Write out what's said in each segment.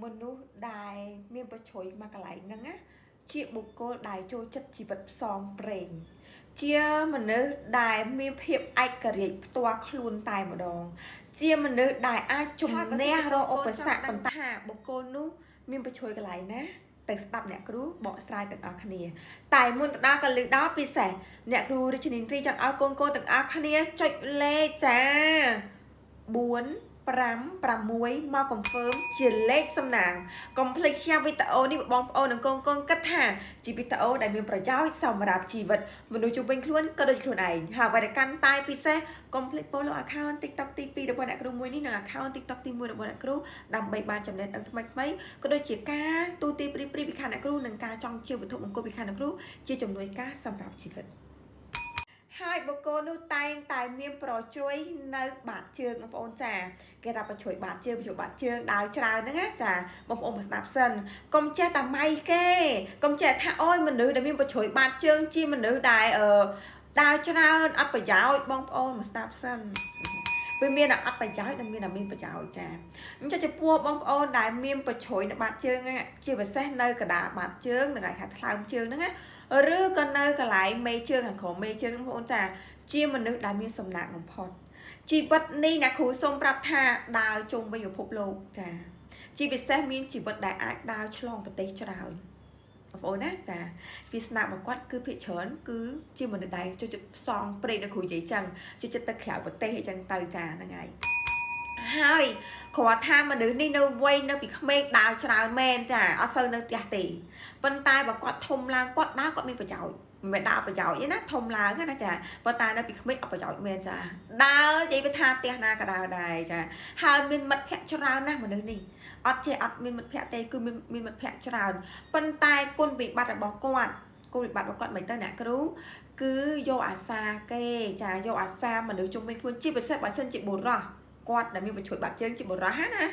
មនុស្សដែលមានប្រជុយមកកន្លែងហ្នឹងណាជាបុគ្គលដែលចូលចិត្តជីវិតផ្សងព្រេងជាមនុស្សដែលមានភាពឯករាជ្យផ្ទាល់ខ្លួនតែម្ដងជាមនុស្សដែលអាចជំនះរាល់ឧបសគ្គប៉ុន្តែបុគ្គលនោះមានប្រជុយកន្លែងណាទៅស្ដាប់អ្នកគ្រូបកស្រាយទាំងអស់គ្នាតែមុនទៅដល់ក៏លើកដល់ពិសេសអ្នកគ្រូរាជនីត្រីចង់ឲ្យកូនទាំងអស់គ្នាចុចលេខចា4 5 6មកconfirm ជាលេខសំណាងកុំភ្លេច share វីដេអូនេះបងប្អូននិងកូនគិតថាជាវីដេអូដែលមានប្រយោជន៍សម្រាប់ជីវិតមនុស្សជុំវិញខ្លួនក៏ដូចខ្លួនឯងហើយអ្វីដែលកាន់តែពិសេសកុំភ្លេច follow account TikTok ទី2របស់អ្នកគ្រូមួយនេះនិង account TikTok ទី1របស់អ្នកគ្រូដើម្បីបានចំណេះដឹងថ្មីក៏ដូចជាការទូទីព្រីពីខាងអ្នកគ្រូនិងការចង់ជាវត្ថុមង្គលពីខាងអ្នកគ្រូជាជំនួយការសម្រាប់ជីវិតហើយបុគ្គលនោះតែងតែមានប្រជុយនៅបាតជើងបងប្អូនចាគេថាប្រជុយបាតជើងដើរច្រើនហ្នឹងណាចាបងប្អូនមកស្ដាប់សិនកុំចេះតែម៉ៃគេកុំចេះថាអូយមនុស្សដែលមានប្រជុយបាតជើងជាមនុស្សដែលដើរច្រើនអត់ប្រយោជន៍បងប្អូនមកស្ដាប់សិនវាមានអត់ប្រយោជន៍និងមានប្រយោជន៍ចាអញ្ចឹងចំពោះបងប្អូនដែលមានប្រជុយនៅបាតជើងហ្នឹងជាពិសេសនៅកណ្ដាលបាតជើងនៅខាងថ្លើមជើងហ្នឹងណាឬក៏នៅកន្លែងមេជើងខាងក្រោមមេជើងបងប្អូនចាជាមនុស្សដែលមានសំណាក់បំផុតជីវិតនេះអ្នកគ្រូសូមប្រាប់ថាដើរជុំវិញពិភពលោកចាជាពិសេសមានជីវិតដែលអាចដើរឆ្លងប្រទេសច្រើនបងប្អូនណាចាវាស្នាប់របស់គាត់គឺភាគច្រើនគឺជាមនុស្សដែលចូលចិត្តផ្សងព្រេងនៅគ្រូនិយាយចឹងចូលចិត្តទៅក្រៅប្រទេសអញ្ចឹងទៅចាហ្នឹងហើយហើយគាត់ថាមនុស្សនេះនៅវ័យនៅពីក្មេងដើរច្រើនមែនចាអត់សូវនៅផ្ទះទេប៉ុន្តែបើគាត់ធំឡើងគាត់ដើរគាត់មានប្រយោជន៍មិនមែនដើរប្រយោជន៍ទេណាធំឡើងណាចាប៉ុន្តែនៅពីក្មេងអត់ប្រយោជន៍មែនចាដើរនិយាយថាផ្ទះណាក៏ដើរដែរចាហើយមានមិត្តភ័ក្តិច្រើនណាស់មនុស្សនេះអត់ចេះអត់មានមិត្តភ័ក្តិទេគឺមានមិត្តភ័ក្តិច្រើនប៉ុន្តែគុណវិបត្តិរបស់គាត់មិនទៅអ្នកគ្រូគឺយកអាសាគេចាយកអាសាមនុស្សជុំវិញខ្លួនជាពិសេសបើសិនជាបុរសគាត់ដែលមានប្រជុយបាត់ជើងជាបុរសណា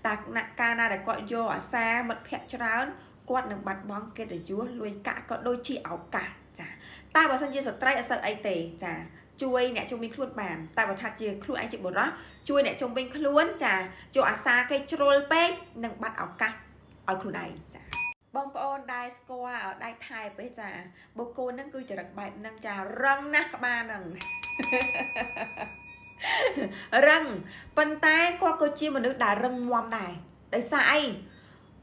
តែកាលណាដែលគាត់យកអាសាមិត្តភ័ក្តិច្រើនគាត់នឹងបាត់បង់កិត្តិយសលួយកាក់ក៏ដូចជាឱកាសចាតែបើសិនជាស្ត្រីអត់សូវអីទេចាជួយអ្នកជុំវិញខ្លួនបានតែបើថាជាខ្លួនឯងជាបុរសជួយអ្នកជុំវិញខ្លួនចាយកអាសាគេជ្រុលពេកនឹងបាត់ឱកាសឲ្យខ្លួនឯងចាបងប្អូនដែលស្គាល់ដៃថែពេកចាបុគ្គលហ្នឹងគឺចរិតបែបហ្នឹងចារឹងណាស់ក្បាលហ្នឹងរឹងប៉ុន្តែគាត់ក៏ជាមនុស្សដែលរឹងមាំដែរដោយសារអី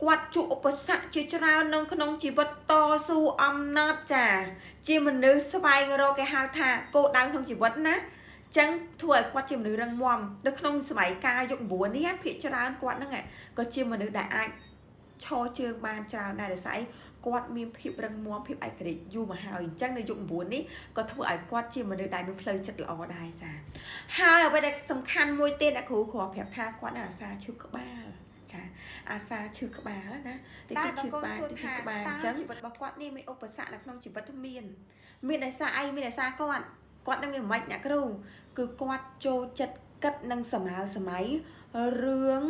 គាត់ជួបឧបសគ្គជាច្រើននៅក្នុងជីវិតតស៊ូអំណត់ចាជាមនុស្សស្វែងរកគេហៅថាគោលដៅក្នុងជីវិតណាចឹងធ្វើឲ្យគាត់ជាមនុស្សរឹងមាំនៅក្នុងសម័យកាលយុគ9នេះភាគច្រើនគាត់ហ្នឹងក៏ជាមនុស្សដែលអាចឈរជើងបានច្រើនដែរដោយសារអីគាត់មានភាពរឹងមាំភាពឯករាជ្យយូរមកហើយអញ្ចឹងនៅយុគ9នេះក៏ធ្វើឲ្យគាត់ជាមនុស្សដែលមានផ្លូវចិត្តល្អដែរចាហើយអ្វីដែលសំខាន់មួយទៀតអ្នកគ្រូគ្រាន់ប្រាប់ថាគាត់នៅអាសាឈឺក្បាលចាអាសាឈឺក្បាលណាតិចឈឺក្បាលអញ្ចឹងជីវិតរបស់គាត់នេះមានឧបសគ្គនៅក្នុងជីវិតមានដោយសារអីមានដោយសារគាត់នឹងមានមិនអ្នកគ្រូគឺគាត់ចូលចិត្តគិតនឹងសម័យរឿង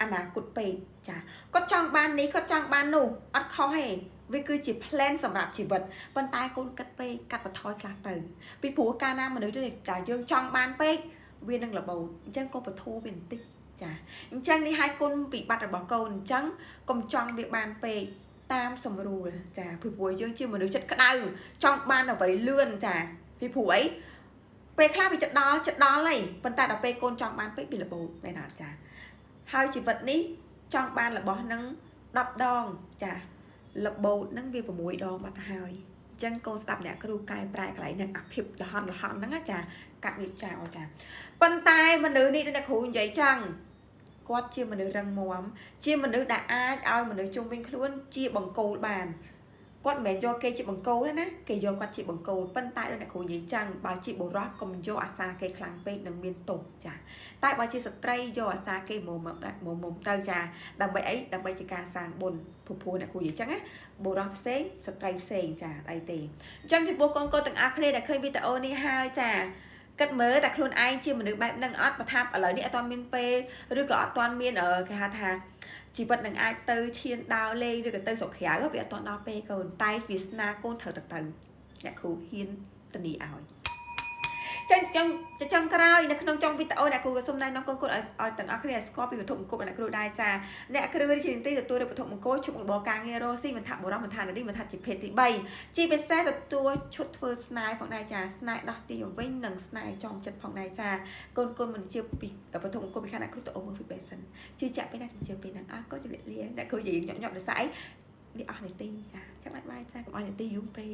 អនាគតពេកចាគាត់ចង់បាននេះគាត់ចង់បាននោះអត់ខុសទេវាគឺជា plan សម្រាប់ជីវិតប៉ុន្តែកូនគិតពេកកាត់បន្ថយខ្លះទៅពីព្រោះកាលណាមនុស្សដែលយើងចង់បានពេកវានឹងរបូតអញ្ចឹងកូនបធូរវាបន្តិចចាអញ្ចឹងនេះឲ្យគុណវិបត្តិរបស់កូនអញ្ចឹងកុំចង់វាបានពេកតាមសម្រួលចាពីព្រោះយើងជាមនុស្សចិត្តក្តៅចង់បានអ្វីលឿនចាពីព្រោះអីពេលខ្លះវាចិត្តដល់ហើយប៉ុន្តែដល់ពេលកូនចង់បានពេកវារបូតមែនអត់ចាហើយជីវិតនេះចង់បានរបស់នឹង10ដងចារបូតនឹងវា6ដងបាត់ទៅហើយអញ្ចឹងកូនស្ដាប់អ្នកគ្រូកែប្រែកន្លែងហ្នឹងអាភិបលហន់ហ្នឹងចាកាត់វាចោលចាប៉ុន្តែមនុស្សនេះដូចអ្នកគ្រូនិយាយចឹងគាត់ជាមនុស្សរឹងមាំជាមនុស្សដែលអាចឲ្យមនុស្សជុំវិញខ្លួនជាបង្គោលបានគាត់មិនមែនយកគេជាបង្គោលទេណាគេយកគាត់ជាបង្គោលប៉ុន្តែដូចអ្នកគ្រូនិយាយចឹងបើជាបុរសកុំយកអាសាគេខ្លាំងពេកនឹងមានទោសចាតែបើជាស្ត្រីយកអាសាគេមុំទៅចាដើម្បីអីដើម្បីជាការសាងបុណ្យព្រោះអ្នកគ្រូនិយាយចឹងណាបុរសផ្សេងស្ត្រីផ្សេងចាអីទេអញ្ចឹងពីពួកកូនទាំងអស់គ្នាដែលឃើញវីដេអូនេះហើយចាគិតមើលតែខ្លួនឯងជាមនុស្សបែបហ្នឹងអត់ប្រថាប់ឥឡូវនេះអត់ទាន់មានពេលឬក៏អត់ទាន់មានគេហៅថាជីវិតនឹងអាចទៅឈានដើរលេងឬក៏ទៅស្រុកក្រៅវាអត់ទាន់ដល់ពេលកូនតែវាសនាកូនត្រូវទៅអ្នកគ្រូហ៊ានធានាឲ្យច ចឹងក្រោយនៅក្នុងចុងវីដេអូអ្នកគ្រូក៏សូមណែនាំកូនៗឲ្យទាំងអស់គ្នាស្គាល់ពីវត្ថុមង្គលអ្នកគ្រូដែរចាអ្នកគ្រូវិទ្យានីតិទទួលវត្ថុមង្គលឈប់បបការងាររស់ស៊ីមិនថាបុរសមិនថានារីមិនថាជាភេទទី3ជាពិសេសទទួលឈុតធ្វើស្នេហ៍ផងដែរចាស្នេហ៍ដោះទីវិញនិងស្នេហ៍ចងចិត្តផងដែរចាកូនមិនជឿពីវត្ថុមង្គលពីខាងអ្នកគ្រូទៅអូមើល Vision ជឿជាក់ពេលណាជឿពេលហ្នឹងអើក៏ជម្រាបលាអ្នកគ្រូនិយាយញាប់ៗដល់ស្អីនេះអស់នាទីចាចាំបាយចាកុំឲ្យនាទីយូរពេក